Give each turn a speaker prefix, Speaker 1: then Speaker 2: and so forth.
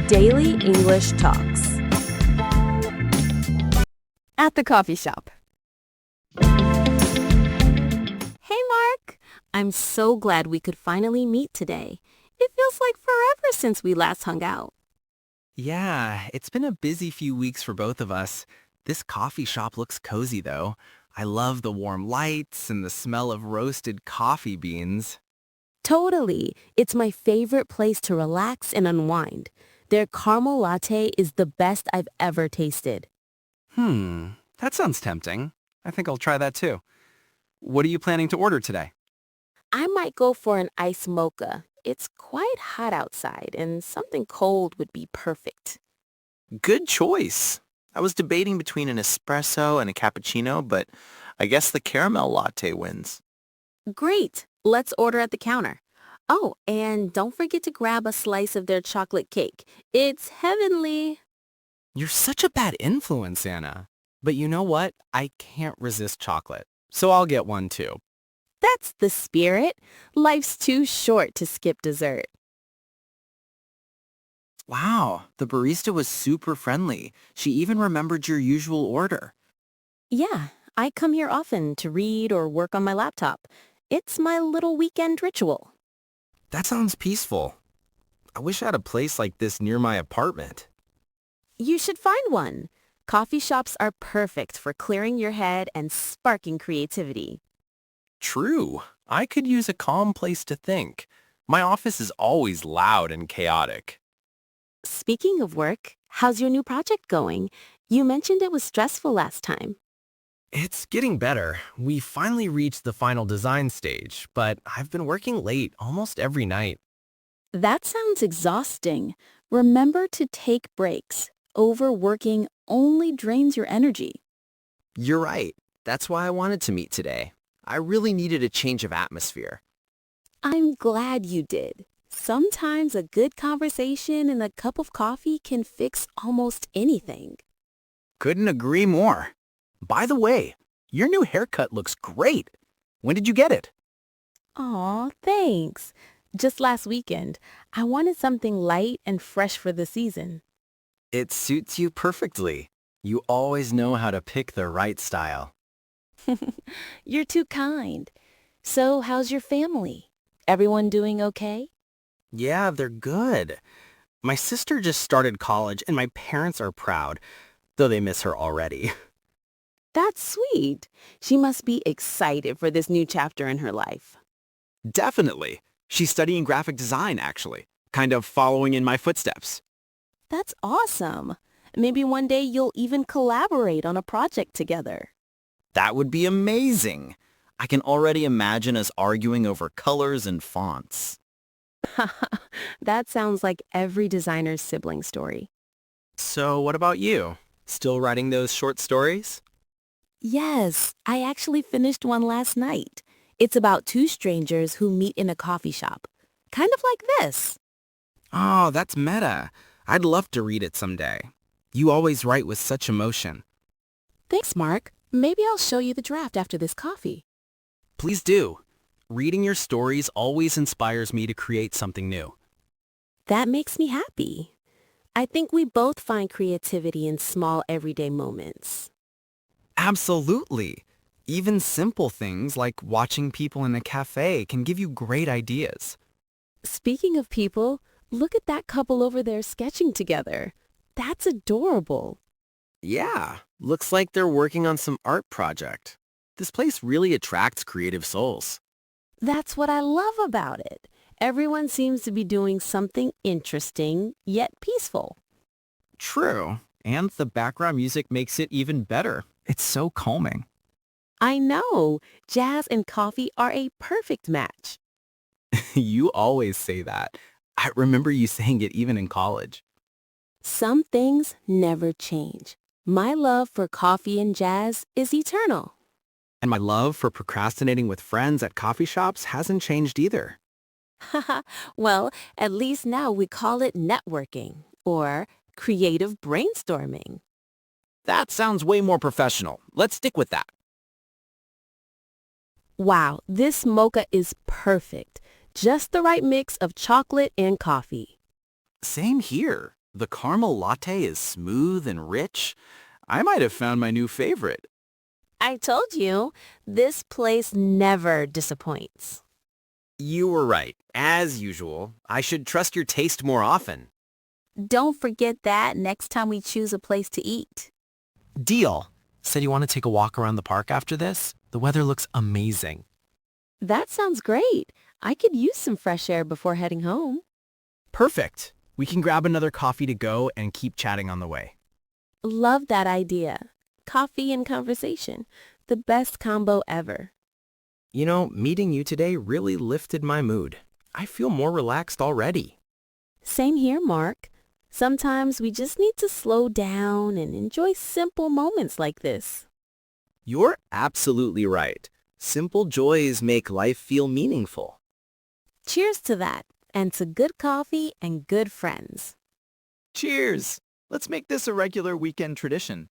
Speaker 1: Daily English Talks.
Speaker 2: At the coffee shop.
Speaker 1: Hey Mark, I'm so glad we could finally meet today. It feels like forever since we last hung out.
Speaker 3: Yeah, it's been a busy few weeks for both of us. This coffee shop looks cozy though. I love the warm lights and the smell of roasted coffee beans.
Speaker 1: Totally. It's my favorite place to relax and unwind. Their caramel latte is the best I've ever tasted.
Speaker 3: That sounds tempting. I think I'll try that too. What are you planning to order today?
Speaker 1: I might go for an iced mocha. It's quite hot outside and something cold would be perfect.
Speaker 4: Good choice. I was debating between an espresso and a cappuccino, but I guess the caramel latte wins.
Speaker 1: Great. Let's order at the counter. Oh, and don't forget to grab a slice of their chocolate cake. It's heavenly.
Speaker 3: You're such a bad influence, Anna. But you know what? I can't resist chocolate, so I'll get one too.
Speaker 1: That's the spirit. Life's too short to skip dessert.
Speaker 4: Wow, the barista was super friendly. She even remembered your usual order.
Speaker 1: Yeah, I come here often to read or work on my laptop. It's my little weekend ritual.
Speaker 3: That sounds peaceful. I wish I had a place like this near my apartment.
Speaker 1: You should find one. Coffee shops are perfect for clearing your head and sparking creativity.
Speaker 4: True. I could use a calm place to think. My office is always loud and chaotic.
Speaker 1: Speaking of work, how's your new project going? You mentioned it was stressful last time.
Speaker 3: It's getting better. We finally reached the final design stage, but I've been working late almost every night.
Speaker 2: That sounds exhausting. Remember to take breaks. Overworking only drains your energy.
Speaker 5: You're right. That's why I wanted to meet today. I really needed a change of atmosphere.
Speaker 1: I'm glad you did. Sometimes a good conversation and a cup of coffee can fix almost anything.
Speaker 4: Couldn't agree more. By the way, your new haircut looks great. When did you get it?
Speaker 1: Aw, thanks. Just last weekend, I wanted something light and fresh for the season.
Speaker 5: It suits you perfectly. You always know how to pick the right style.
Speaker 1: You're too kind. So how's your family? Everyone doing okay?
Speaker 3: Yeah, they're good. My sister just started college and my parents are proud, though they miss her already.
Speaker 1: That's sweet. She must be excited for this new chapter in her life.
Speaker 4: Definitely. She's studying graphic design, actually. Kind of following in my footsteps.
Speaker 1: That's awesome. Maybe one day you'll even collaborate on a project together.
Speaker 4: That would be amazing. I can already imagine us arguing over colors and fonts.
Speaker 1: That sounds like every designer's sibling story.
Speaker 3: So what about you? Still writing those short stories?
Speaker 1: Yes, I actually finished one last night. It's about two strangers who meet in a coffee shop. Kind of like this.
Speaker 3: Oh, that's meta. I'd love to read it someday. You always write with such emotion.
Speaker 1: Thanks, Mark. Maybe I'll show you the draft after this coffee.
Speaker 3: Please do. Reading your stories always inspires me to create something new.
Speaker 1: That makes me happy. I think we both find creativity in small everyday moments.
Speaker 3: Absolutely. Even simple things like watching people in a cafe can give you great ideas.
Speaker 1: Speaking of people, look at that couple over there sketching together. That's adorable.
Speaker 5: Yeah, looks like they're working on some art project. This place really attracts creative souls.
Speaker 1: That's what I love about it. Everyone seems to be doing something interesting, yet peaceful.
Speaker 3: True. And the background music makes it even better. It's so calming.
Speaker 1: I know. Jazz and coffee are a perfect match.
Speaker 3: You always say that. I remember you saying it even in college.
Speaker 1: Some things never change. My love for coffee and jazz is eternal.
Speaker 3: And my love for procrastinating with friends at coffee shops hasn't changed either.
Speaker 1: Well, at least now we call it networking or creative brainstorming.
Speaker 4: That sounds way more professional. Let's stick with that.
Speaker 1: Wow, this mocha is perfect. Just the right mix of chocolate and coffee.
Speaker 4: Same here.
Speaker 3: The caramel latte is smooth and rich. I might have found my new favorite.
Speaker 1: I told you, this place never disappoints.
Speaker 5: You were right. As usual, I should trust your taste more often.
Speaker 2: Don't forget that next time we choose a place to eat.
Speaker 3: Deal. Said you want to take a walk around the park after this? The weather looks amazing.
Speaker 1: That sounds great. I could use some fresh air before heading home.
Speaker 3: Perfect. We can grab another coffee to go and keep chatting on the way.
Speaker 1: Love that idea. Coffee and conversation. The best combo ever.
Speaker 5: You know, meeting you today really lifted my mood. I feel more relaxed already.
Speaker 1: Same here, Mark. Sometimes we just need to slow down and enjoy simple moments like this.
Speaker 5: You're absolutely right. Simple joys make life feel meaningful.
Speaker 1: Cheers to that, and to good coffee and good friends.
Speaker 4: Cheers! Let's make this a regular weekend tradition.